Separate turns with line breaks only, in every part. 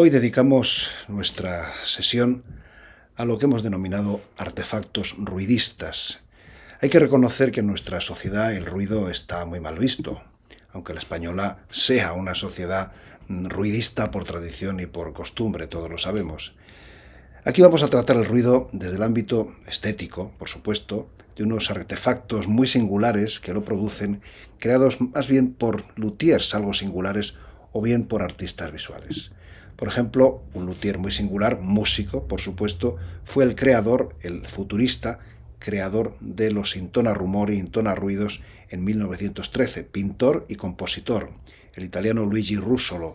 Hoy dedicamos nuestra sesión a lo que hemos denominado artefactos ruidistas. Hay que reconocer que en nuestra sociedad el ruido está muy mal visto, aunque la española sea una sociedad ruidista por tradición y por costumbre, todos lo sabemos. Aquí vamos a tratar el ruido desde el ámbito estético, por supuesto, de unos artefactos muy singulares que lo producen, creados más bien por luthiers algo singulares o bien por artistas visuales. Por ejemplo, un luthier muy singular, músico, por supuesto, fue el creador, el futurista, creador de los intonarumori, intonaruidos en 1913, pintor y compositor, el italiano Luigi Russolo.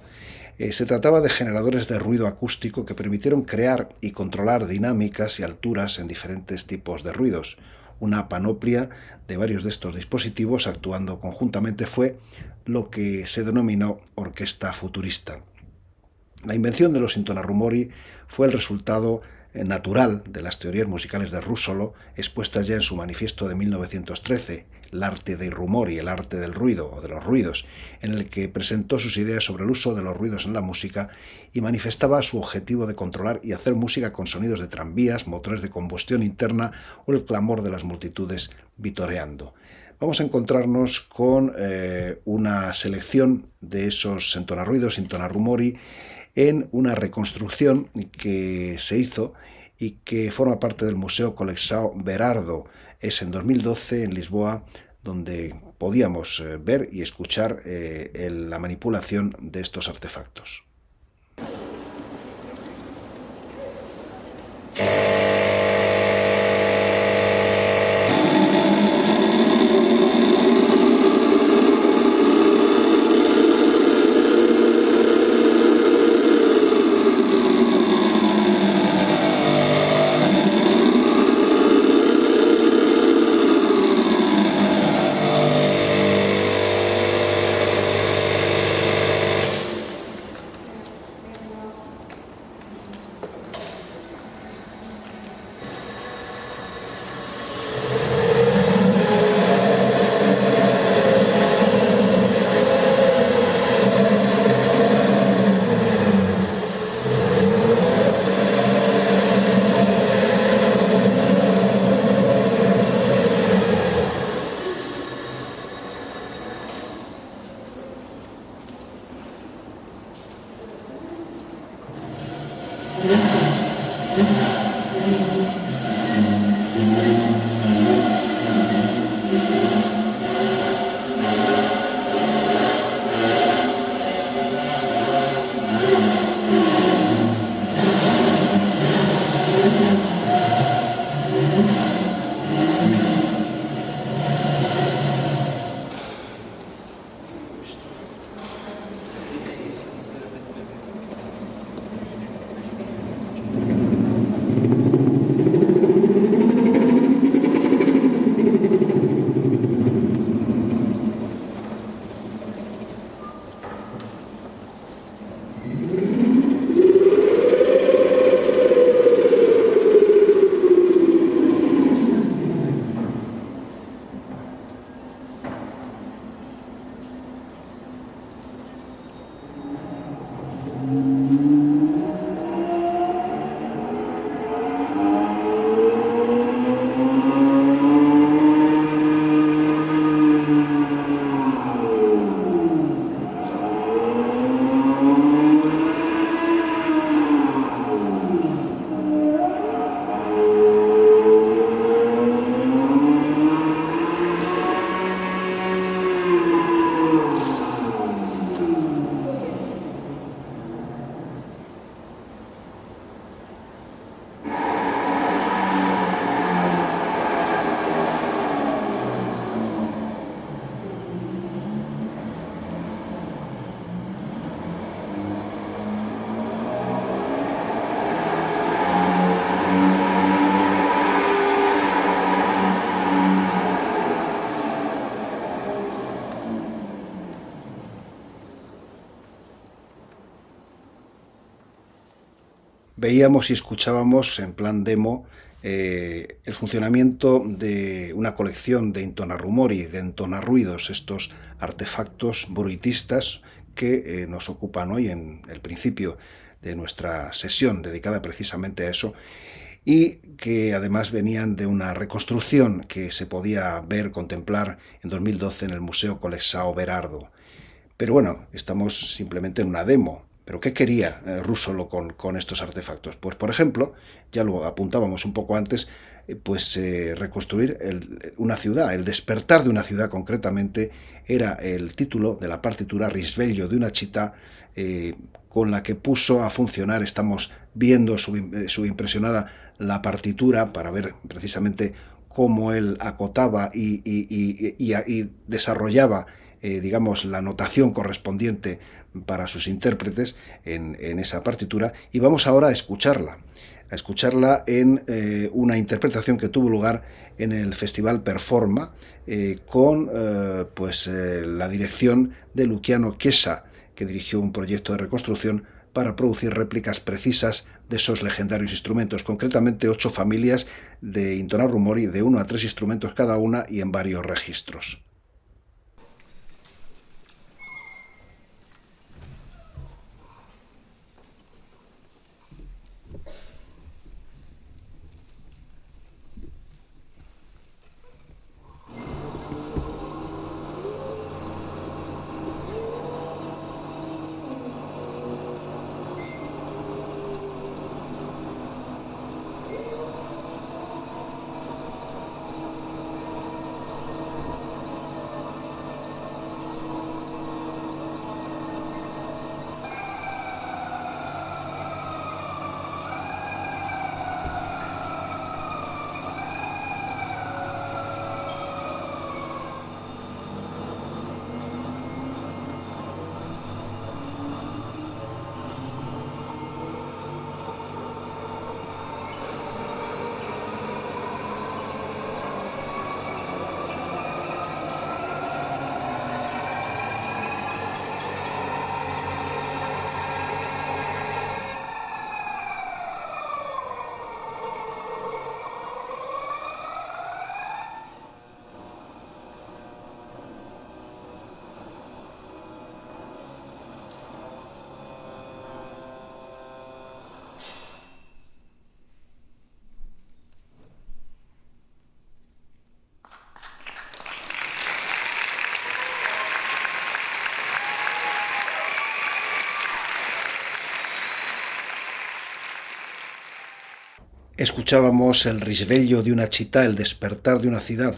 Se trataba de generadores de ruido acústico que permitieron crear y controlar dinámicas y alturas en diferentes tipos de ruidos. Una panoplia de varios de estos dispositivos actuando conjuntamente fue lo que se denominó orquesta futurista. La invención de los intonarumori fue el resultado natural de las teorías musicales de Russolo expuestas ya en su manifiesto de 1913, l'arte dei rumori, el arte del ruido o de los ruidos, en el que presentó sus ideas sobre el uso de los ruidos en la música y manifestaba su objetivo de controlar y hacer música con sonidos de tranvías, motores de combustión interna o el clamor de las multitudes vitoreando. Vamos a encontrarnos con una selección de esos intonarruidos, intonarumori, en una reconstrucción que se hizo y que forma parte del Museo Coleção Berardo. Es en 2012 en Lisboa, donde podíamos ver y escuchar la manipulación de estos artefactos. Veíamos y escuchábamos en plan demo el funcionamiento de una colección de intonarumori, de entonarruidos, estos artefactos bruitistas que nos ocupan hoy en el principio de nuestra sesión dedicada precisamente a eso, y que además venían de una reconstrucción que se podía ver, contemplar en 2012 en el Museo Colexao Berardo. Pero bueno, estamos simplemente en una demo. ¿Pero qué quería Russolo con estos artefactos? Pues, por ejemplo, ya lo apuntábamos un poco antes, reconstruir una ciudad. El despertar de una ciudad, concretamente, era el título de la partitura Risveglio de una città, con la que puso a funcionar. Estamos viendo subimpresionada la partitura para ver precisamente cómo él acotaba y desarrollaba digamos, la notación correspondiente para sus intérpretes en esa partitura, y vamos ahora a escucharla en una interpretación que tuvo lugar en el Festival Performa, con la dirección de Luciano Chiesa, que dirigió un proyecto de reconstrucción para producir réplicas precisas de esos legendarios instrumentos, concretamente 8 familias de intonar rumori, de 1 a 3 instrumentos cada una y en varios registros. Escuchábamos el Risveglio de una città, el despertar de una ciudad,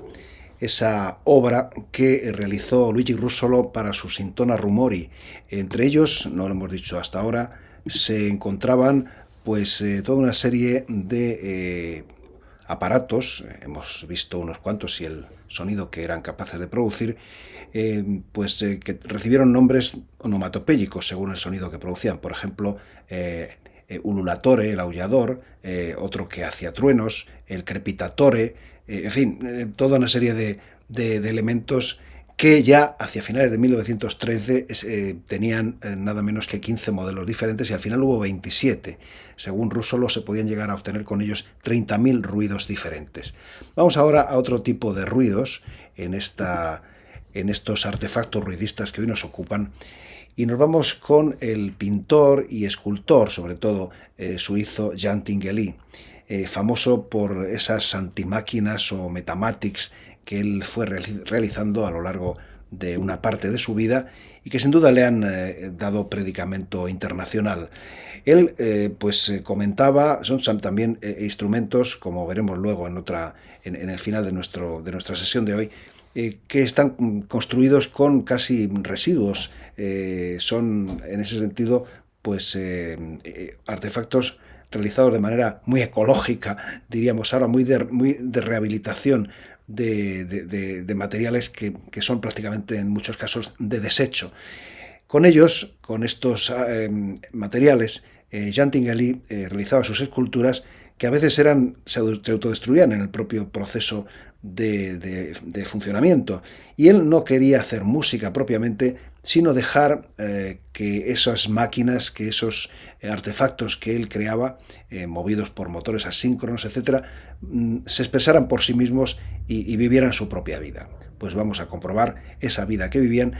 esa obra que realizó Luigi Russolo para sus Intona Rumori. Entre ellos, no lo hemos dicho hasta ahora, se encontraban toda una serie de aparatos, hemos visto unos cuantos y el sonido que eran capaces de producir, que recibieron nombres onomatopéyicos según el sonido que producían. Por ejemplo, ululatore, el aullador, otro que hacía truenos, el crepitatore, en fin, toda una serie de elementos que ya hacia finales de 1913 tenían nada menos que 15 modelos diferentes, y al final hubo 27. Según Russolo, se podían llegar a obtener con ellos 30.000 ruidos diferentes. Vamos ahora a otro tipo de ruidos en estos artefactos ruidistas que hoy nos ocupan, y nos vamos con el pintor y escultor, sobre todo suizo, Jean Tinguely, famoso por esas antimáquinas o metamatics que él fue realizando a lo largo de una parte de su vida y que sin duda le han dado predicamento internacional. Él comentaba, son también instrumentos, como veremos luego en el final de nuestra sesión de hoy, que están construidos con casi residuos. Son, en ese sentido, artefactos realizados de manera muy ecológica, diríamos ahora, muy de rehabilitación de materiales que son prácticamente en muchos casos de desecho. Con estos materiales, Jean Tinguely realizaba sus esculturas que a veces se autodestruían en el propio proceso de funcionamiento, y él no quería hacer música propiamente, sino dejar que esas máquinas, que esos artefactos que él creaba, movidos por motores asíncronos, etc., se expresaran por sí mismos y vivieran su propia vida. pues vamos a comprobar esa vida que vivían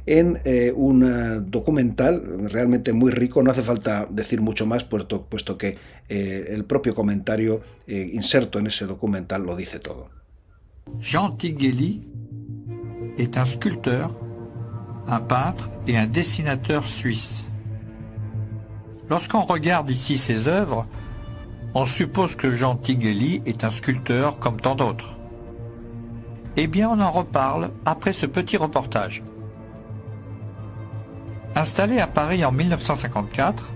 en un documental realmente muy rico. No hace falta decir mucho más, puesto que el propio comentario inserto en ese documental lo dice todo.
Jean Tinguely est un sculpteur, un peintre et un dessinateur suisse. Lorsqu'on regarde ici ses œuvres, on suppose que Jean Tinguely est un sculpteur comme tant d'autres. Eh bien, on en reparle après ce petit reportage. Installé à Paris en 1954,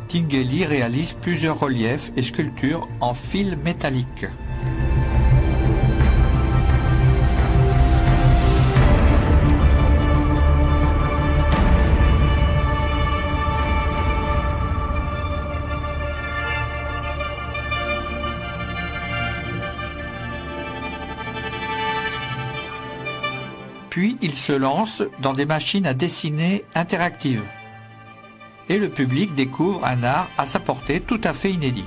Tinguely réalise plusieurs reliefs et sculptures en fil métallique. Puis il se lance dans des machines à dessiner interactives. Et le public découvre un art à sa portée tout à fait inédit.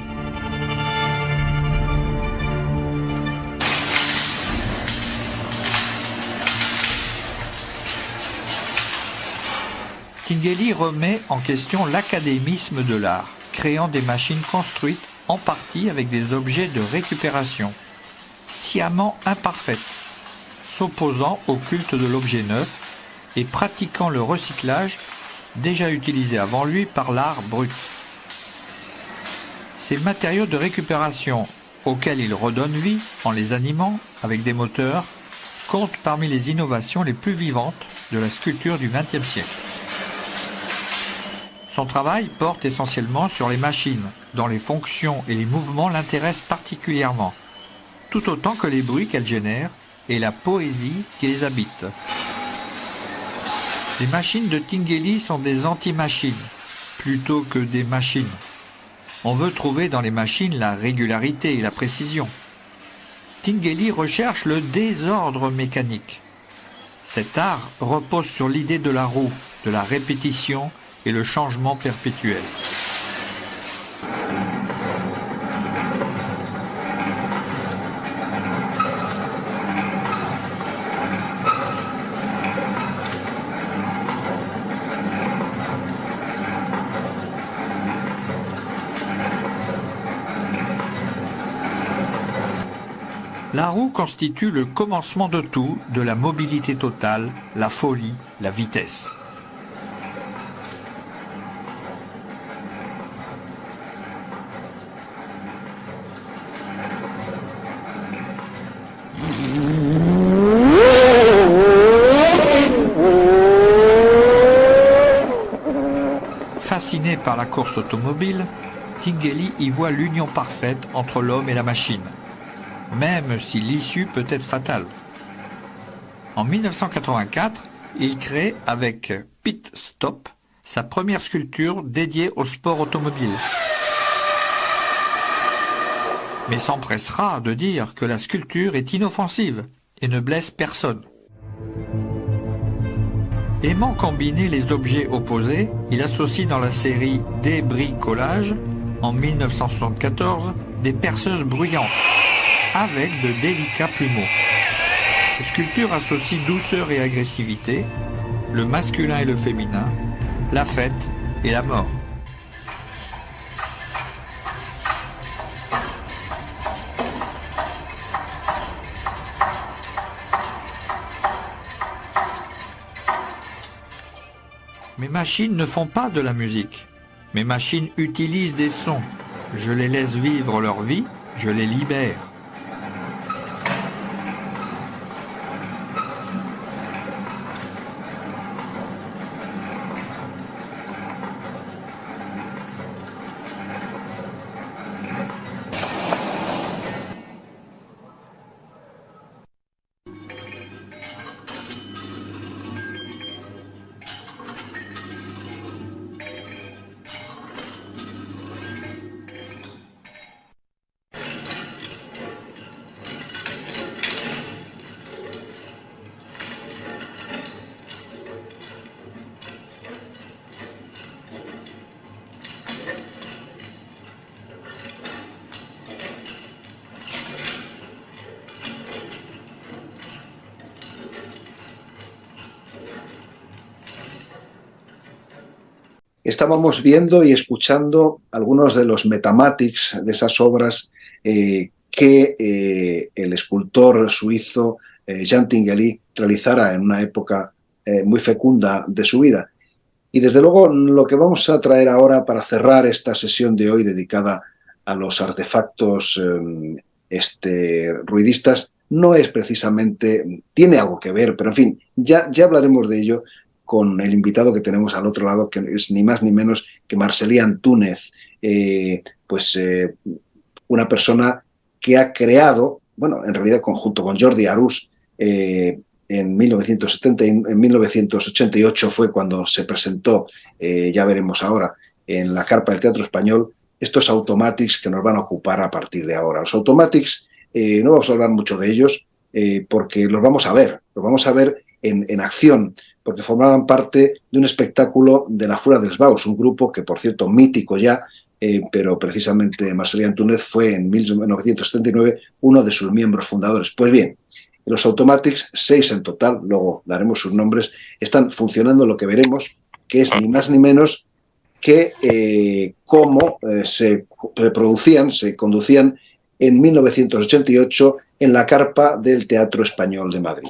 Tinguely remet en question l'académisme de l'art, créant des machines construites en partie avec des objets de récupération, sciemment imparfaites, s'opposant au culte de l'objet neuf et pratiquant le recyclage déjà utilisé avant lui par l'art brut. Ces matériaux de récupération auxquels il redonne vie en les animant avec des moteurs comptent parmi les innovations les plus vivantes de la sculpture du XXe siècle. Son travail porte essentiellement sur les machines, dont les fonctions et les mouvements l'intéressent particulièrement, tout autant que les bruits qu'elles génèrent et la poésie qui les habite. Les machines de Tinguely sont des anti-machines, plutôt que des machines. On veut trouver dans les machines la régularité et la précision. Tinguely recherche le désordre mécanique. Cet art repose sur l'idée de la roue, de la répétition et le changement perpétuel. La roue constitue le commencement de tout, de la mobilité totale, la folie, la vitesse. Fasciné par la course automobile, Tinguely y voit l'union parfaite entre l'homme et la machine, même si l'issue peut être fatale. En 1984, il crée avec Pit Stop sa première sculpture dédiée au sport automobile. Mais s'empressera de dire que la sculpture est inoffensive et ne blesse personne. Aimant combiner les objets opposés, il associe dans la série Débricolage, en 1974, des perceuses bruyantes, avec de délicats plumeaux. Ces sculptures associent douceur et agressivité, le masculin et le féminin, la fête et la mort. Mes machines ne font pas de la musique. Mes machines utilisent des sons. Je les laisse vivre leur vie, je les libère.
estábamos viendo y escuchando algunos de los metamatics de esas obras que el escultor suizo Jean Tinguely realizara en una época muy fecunda de su vida. Y desde luego lo que vamos a traer ahora para cerrar esta sesión de hoy dedicada a los artefactos ruidistas no es precisamente, tiene algo que ver, pero en fin, ya hablaremos de ello con el invitado que tenemos al otro lado, que es ni más ni menos que Marcelian Túnez, una persona que ha creado, bueno, en realidad junto con Jordi Arús, en 1970, en 1988 fue cuando se presentó, ya veremos ahora, en la carpa del Teatro Español, estos automatics que nos van a ocupar a partir de ahora. Los automatics, no vamos a hablar mucho de ellos, porque los vamos a ver en acción, porque formaban parte de un espectáculo de la Fura dels Baus, un grupo que, por cierto, mítico ya, pero precisamente Marcelian Túnez fue en 1979 uno de sus miembros fundadores. Pues bien, los automatics, 6 en total, luego daremos sus nombres, están funcionando lo que veremos, que es ni más ni menos que cómo se reproducían, se conducían en 1988 en la carpa del Teatro Español de Madrid.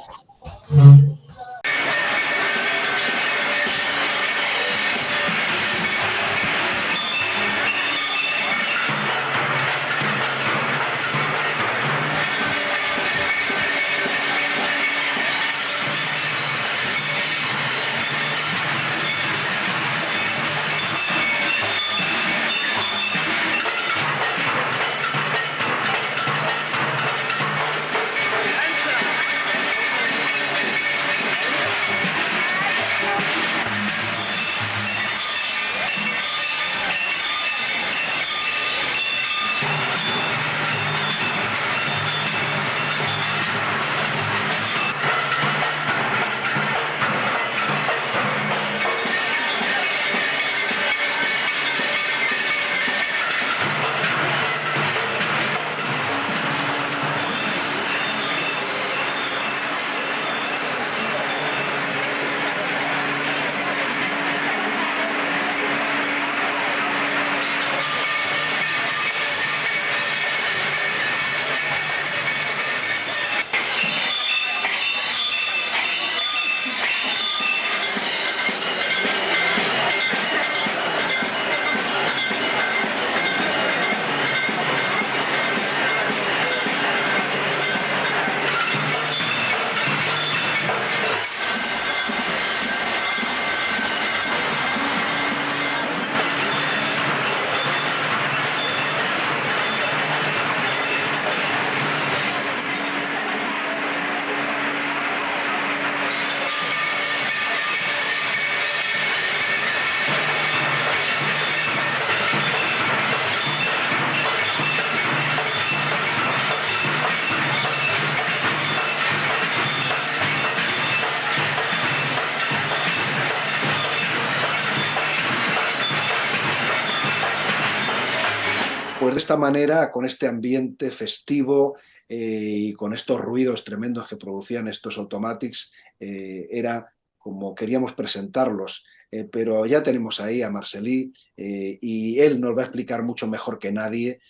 Pues de esta manera, con este ambiente festivo y con estos ruidos tremendos que producían estos automatics, era como queríamos presentarlos. Pero ya tenemos ahí a Marceli y él nos va a explicar mucho mejor que nadie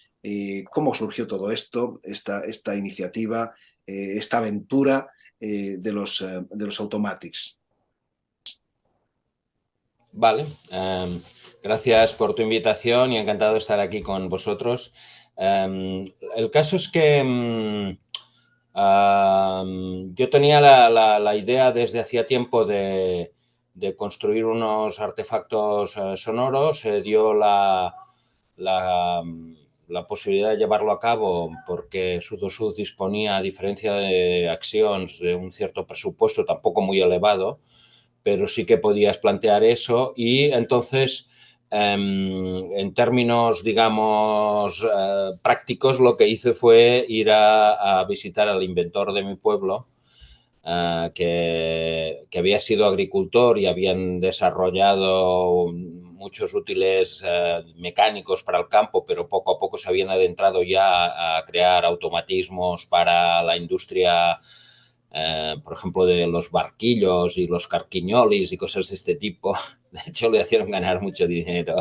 cómo surgió todo esto, esta iniciativa, esta aventura de los automatics.
Vale, gracias por tu invitación y encantado de estar aquí con vosotros. El caso es que yo tenía la idea desde hacía tiempo de construir unos artefactos sonoros. Se dio la posibilidad de llevarlo a cabo porque Sud-O-Sud disponía, a diferencia de Accions, de un cierto presupuesto tampoco muy elevado, pero sí que podías plantear eso y entonces, en términos, digamos, prácticos, lo que hice fue ir a visitar al inventor de mi pueblo, que había sido agricultor y habían desarrollado muchos útiles mecánicos para el campo, pero poco a poco se habían adentrado ya a crear automatismos para la industria, por ejemplo, de los barquillos y los carquiñolis y cosas de este tipo. De hecho, le hicieron ganar mucho dinero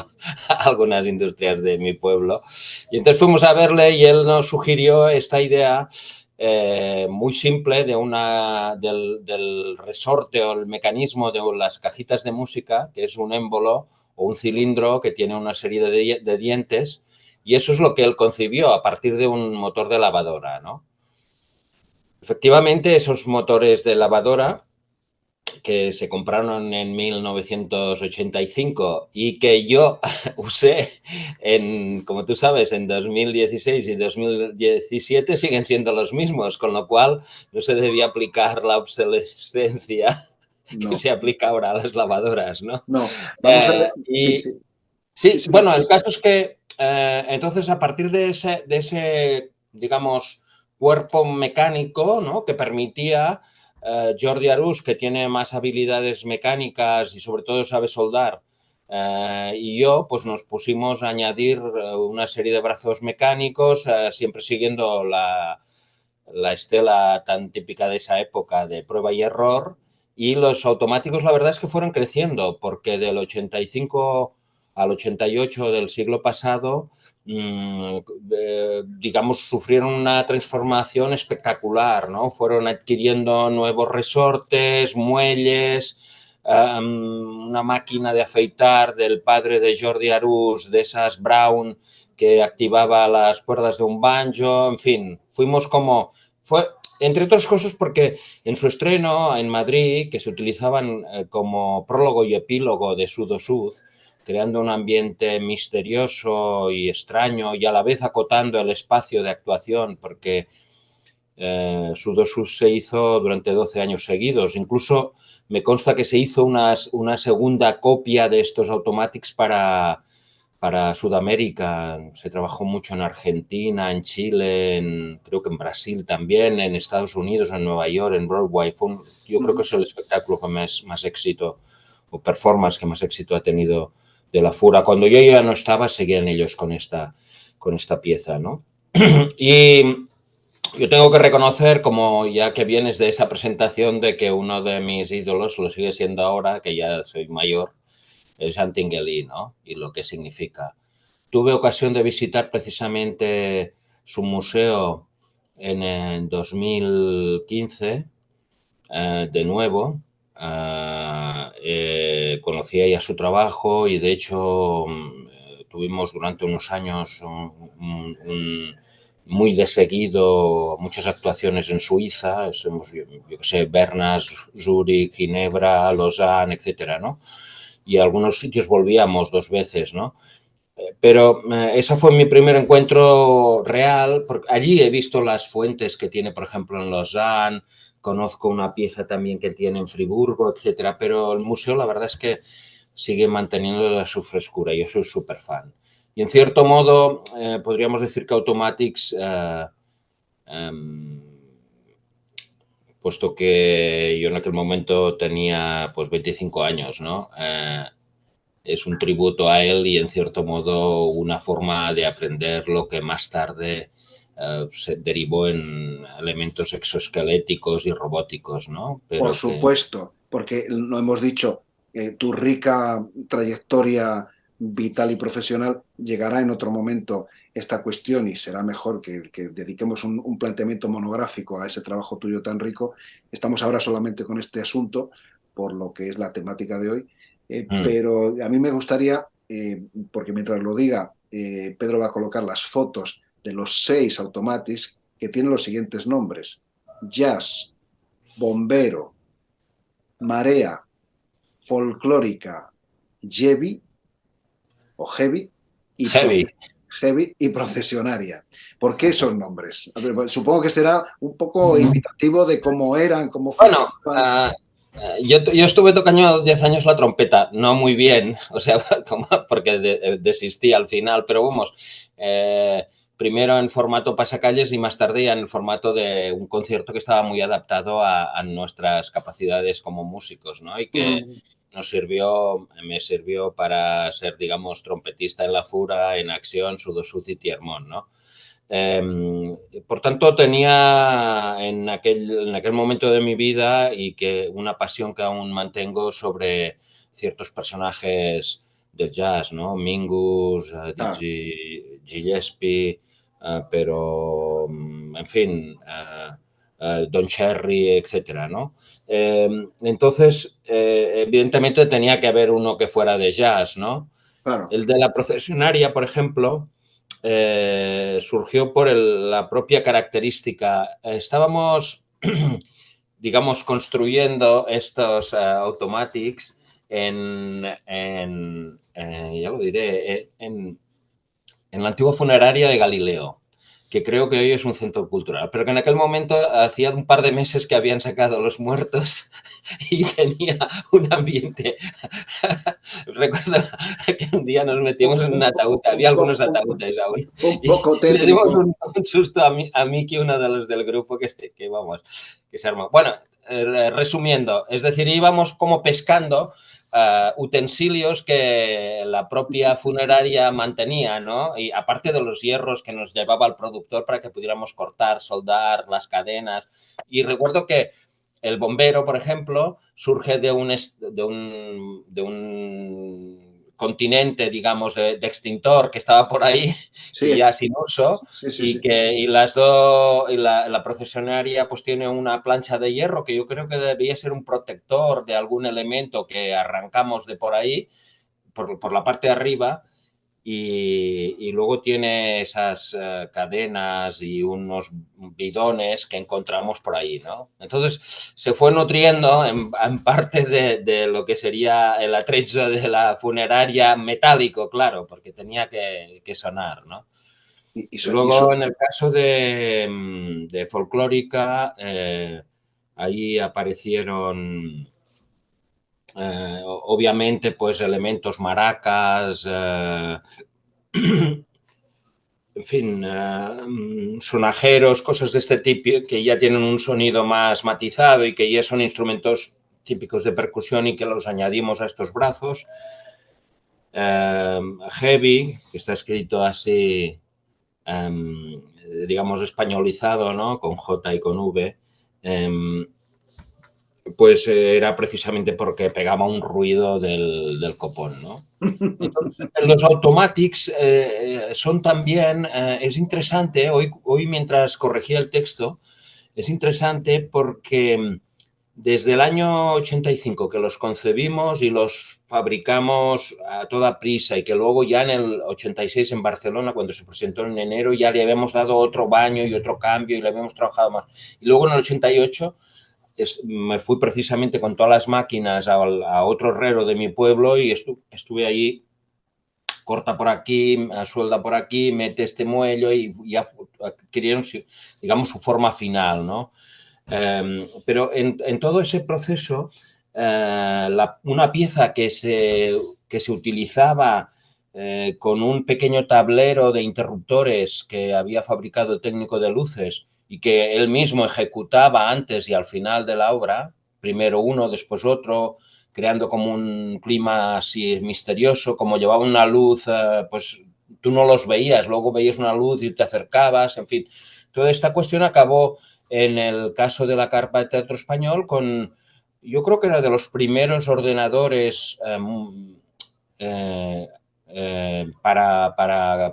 a algunas industrias de mi pueblo. Y entonces fuimos a verle y él nos sugirió esta idea muy simple del resorte o el mecanismo de las cajitas de música, que es un émbolo o un cilindro que tiene una serie de dientes, y eso es lo que él concibió a partir de un motor de lavadora, ¿no? Efectivamente, esos motores de lavadora que se compraron en 1985 y que yo usé como tú sabes, en 2016 y 2017 siguen siendo los mismos, con lo cual no se debía aplicar la obsolescencia que
No,
se aplica ahora a las lavadoras, ¿no?
no. Vamos a ver. Sí,
Y
sí. Sí,
sí,
sí,
bueno,
sí,
el
sí.
caso es que entonces a partir de ese, digamos, cuerpo mecánico, ¿no? Que permitía Jordi Arús, que tiene más habilidades mecánicas y sobre todo sabe soldar, y yo, pues nos pusimos a añadir una serie de brazos mecánicos, siempre siguiendo la estela tan típica de esa época de prueba y error. Y los automáticos, la verdad es que fueron creciendo, porque del 85 al 88 del siglo pasado, digamos, sufrieron una transformación espectacular, ¿no? Fueron adquiriendo nuevos resortes, muelles, una máquina de afeitar del padre de Jordi Arús, de esas Brown, que activaba las cuerdas de un banjo, en fin, fuimos como... Fue, entre otras cosas porque en su estreno en Madrid, que se utilizaban como prólogo y epílogo de Sud o Sud, creando un ambiente misterioso y extraño y a la vez acotando el espacio de actuación, porque Sud o Sud se hizo durante 12 años seguidos. Incluso me consta que se hizo una segunda copia de estos automatics para Sudamérica. Se trabajó mucho en Argentina, en Chile, creo que en Brasil también, en Estados Unidos, en Nueva York, en Broadway. Yo creo que es el espectáculo que más éxito, o performance que más éxito ha tenido de la Fura. Cuando yo ya no estaba, seguían ellos con esta pieza, ¿no? Y yo tengo que reconocer, como ya que vienes de esa presentación, de que uno de mis ídolos lo sigue siendo ahora, que ya soy mayor, es Jean Tinguely, ¿no? Y lo que significa. Tuve ocasión de visitar precisamente su museo en el 2015, de nuevo. Conocía ya su trabajo y de hecho tuvimos durante unos años muy de seguido muchas actuaciones en Suiza, yo que sé, Berna, Zúrich, Ginebra, Lausanne, etcétera, ¿no? Y a algunos sitios volvíamos 2 veces, ¿no? Pero ese fue mi primer encuentro real, porque allí he visto las fuentes que tiene, por ejemplo, en Lausanne, conozco una pieza también que tiene en Friburgo, etcétera, pero el museo la verdad es que sigue manteniendo su frescura, yo soy súper fan. Y en cierto modo podríamos decir que Automatics, puesto que yo en aquel momento tenía pues 25 años, ¿no? Es un tributo a él y en cierto modo una forma de aprender lo que más tarde se derivó en elementos exoesqueléticos y robóticos, ¿no?
Por
Pero que...
supuesto, porque no hemos dicho, tu rica trayectoria vital y profesional llegará en otro momento esta cuestión y será mejor que dediquemos un planteamiento monográfico a ese trabajo tuyo tan rico. Estamos ahora solamente con este asunto, por lo que es la temática de hoy, pero a mí me gustaría, porque mientras lo diga, Pedro va a colocar las fotos de los 6 automatics que tienen los siguientes nombres: Jazz, Bombero, Marea, Folclórica, Heavy o Heavy y,
Heavy.
heavy y Procesionaria. ¿Por qué esos nombres? A ver, supongo que será un poco invitativo de cómo eran, cómo
Bueno,
funcionaban.
yo estuve tocando 10 años la trompeta, no muy bien, o sea, porque desistí al final, pero vamos, primero en formato pasacalles y más tarde ya en el formato de un concierto que estaba muy adaptado a nuestras capacidades como músicos, ¿no? Y que me sirvió para ser, digamos, trompetista en la Fura, en Acción, Sud o Sud y Tiermón, ¿no? Por tanto, tenía en aquel momento de mi vida y que una pasión que aún mantengo sobre ciertos personajes del jazz, ¿no? Mingus, Gillespie, pero, en fin, Don Cherry, etcétera, ¿no? Entonces, evidentemente tenía que haber uno que fuera de jazz, ¿no?
Claro.
El de la procesionaria, por ejemplo, surgió por la propia característica. Estábamos, digamos, construyendo estos automatics ya lo diré, en la antigua funeraria de Galileo, que creo que hoy es un centro cultural, pero que en aquel momento hacía un par de meses que habían sacado los muertos y tenía un ambiente. Recuerdo que un día nos metimos en un ataúd, había algunos ataúdes aún,
Un
y
poco
le dimos
tétrico.
un susto a Miki, uno de los del grupo, que se armó. Bueno, resumiendo, es decir, íbamos como pescando utensilios que la propia funeraria mantenía, ¿no? Y aparte de los hierros que nos llevaba el productor para que pudiéramos cortar, soldar las cadenas. Y recuerdo que el bombero, por ejemplo, surge de un continente, digamos, de extintor que estaba por ahí,
Sí,
que ya sin uso,
sí, sí,
y
sí.
que la procesionaria pues tiene una plancha de hierro que yo creo que debía ser un protector de algún elemento que arrancamos de por ahí, por la parte de arriba, y luego tiene esas cadenas y unos bidones que encontramos por ahí, ¿no? Entonces se fue nutriendo en parte de lo que sería el atrecho de la funeraria metálico, claro, porque tenía que sonar, ¿no? Luego, en el caso de Folclórica, ahí aparecieron, obviamente, pues elementos maracas, en fin, sonajeros, cosas de este tipo que ya tienen un sonido más matizado y que ya son instrumentos típicos de percusión y que los añadimos a estos brazos. Heavy, que está escrito así, digamos, españolizado, ¿no? Con J y con V, pues era precisamente porque pegaba un ruido del copón, ¿no? Entonces, los automatics son también, es interesante, hoy mientras corregía el texto, es interesante porque desde el año 85 que los concebimos y los fabricamos a toda prisa y que luego ya en el 86 en Barcelona, cuando se presentó en enero, ya le habíamos dado otro baño y otro cambio y le habíamos trabajado más. Y luego en el 88 me fui precisamente con todas las máquinas a otro herrero de mi pueblo y estuve allí, corta por aquí, suelda por aquí, mete este muello y ya adquirieron, digamos, su forma final, ¿no? Pero en todo ese proceso, una pieza que se utilizaba con un pequeño tablero de interruptores que había fabricado el técnico de luces y que él mismo ejecutaba antes y al final de la obra, primero uno, después otro, creando como un clima así misterioso, como llevaba una luz, pues tú no los veías, luego veías una luz y te acercabas, en fin. Toda esta cuestión acabó en el caso de la Carpa de Teatro Español con, yo creo que era de los primeros ordenadores para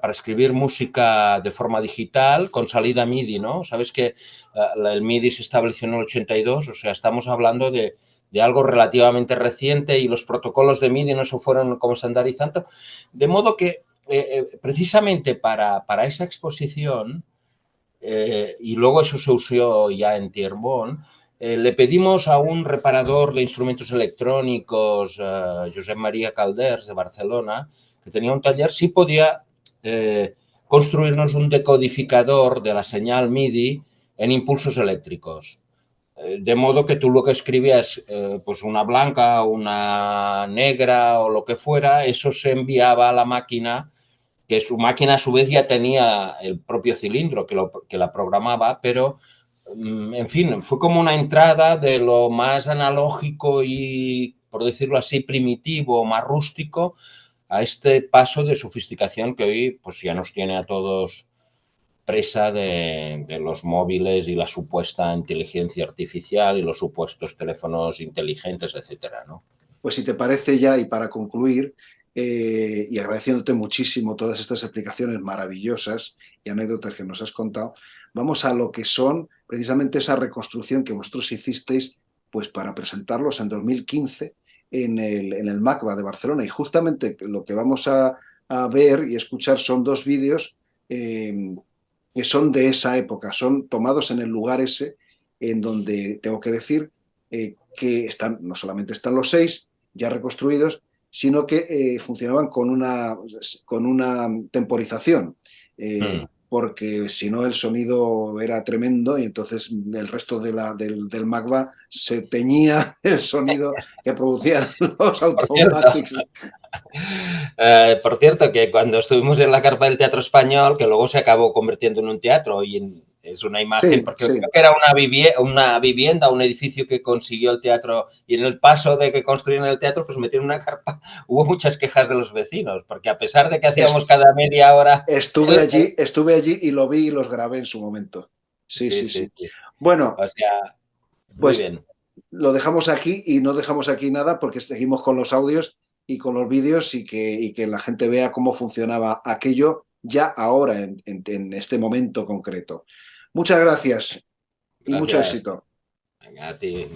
escribir música de forma digital con salida MIDI, ¿no? Sabes que el MIDI se estableció en el 82, o sea, estamos hablando de algo relativamente reciente y los protocolos de MIDI no se fueron como estandarizando, de modo que precisamente para esa exposición, y luego eso se usó ya en Tierbón, le pedimos a un reparador de instrumentos electrónicos, Josep María Calders, de Barcelona, que tenía un taller, si podía construirnos un decodificador de la señal MIDI en impulsos eléctricos. De modo que tú lo que escribías, pues una blanca, una negra o lo que fuera, eso se enviaba a la máquina, que su máquina a su vez ya tenía el propio cilindro que la programaba, pero en fin, fue como una entrada de lo más analógico y, por decirlo así, primitivo, más rústico, a este paso de sofisticación que hoy pues ya nos tiene a todos presa de los móviles y la supuesta inteligencia artificial y los supuestos teléfonos inteligentes, etcétera, ¿no?
pues si te parece ya, y para concluir, y agradeciéndote muchísimo todas estas explicaciones maravillosas y anécdotas que nos has contado, vamos a lo que son precisamente esa reconstrucción que vosotros hicisteis pues para presentarlos en 2015 en el MACBA de Barcelona. Y justamente lo que vamos a ver y escuchar son dos vídeos que son de esa época, son tomados en el lugar ese, en donde tengo que decir que están, no solamente están los 6 ya reconstruidos, sino que funcionaban con una temporización.
Mm.
Porque si no el sonido era tremendo y entonces el resto del MACBA se teñía el sonido que producían los
Por cierto,
Automatics.
por cierto, que cuando estuvimos en la carpa del Teatro Español, que luego se acabó convirtiendo en un teatro es una imagen,
Sí,
porque creo
sí.
que era una vivienda, un edificio que consiguió el teatro, y en el paso de que construyeron el teatro, pues metieron una carpa. Hubo muchas quejas de los vecinos, porque a pesar de que hacíamos cada media hora...
Estuve allí y lo vi y los grabé en su momento. Sí,
Sí,
sí,
sí,
sí.
sí.
Bueno,
O sea, muy
pues
bien.
lo dejamos aquí y no dejamos aquí nada porque seguimos con los audios y con los vídeos y que la gente vea cómo funcionaba aquello ya ahora en este momento concreto. Muchas gracias y mucho
Gracias.
éxito.
Venga, a ti.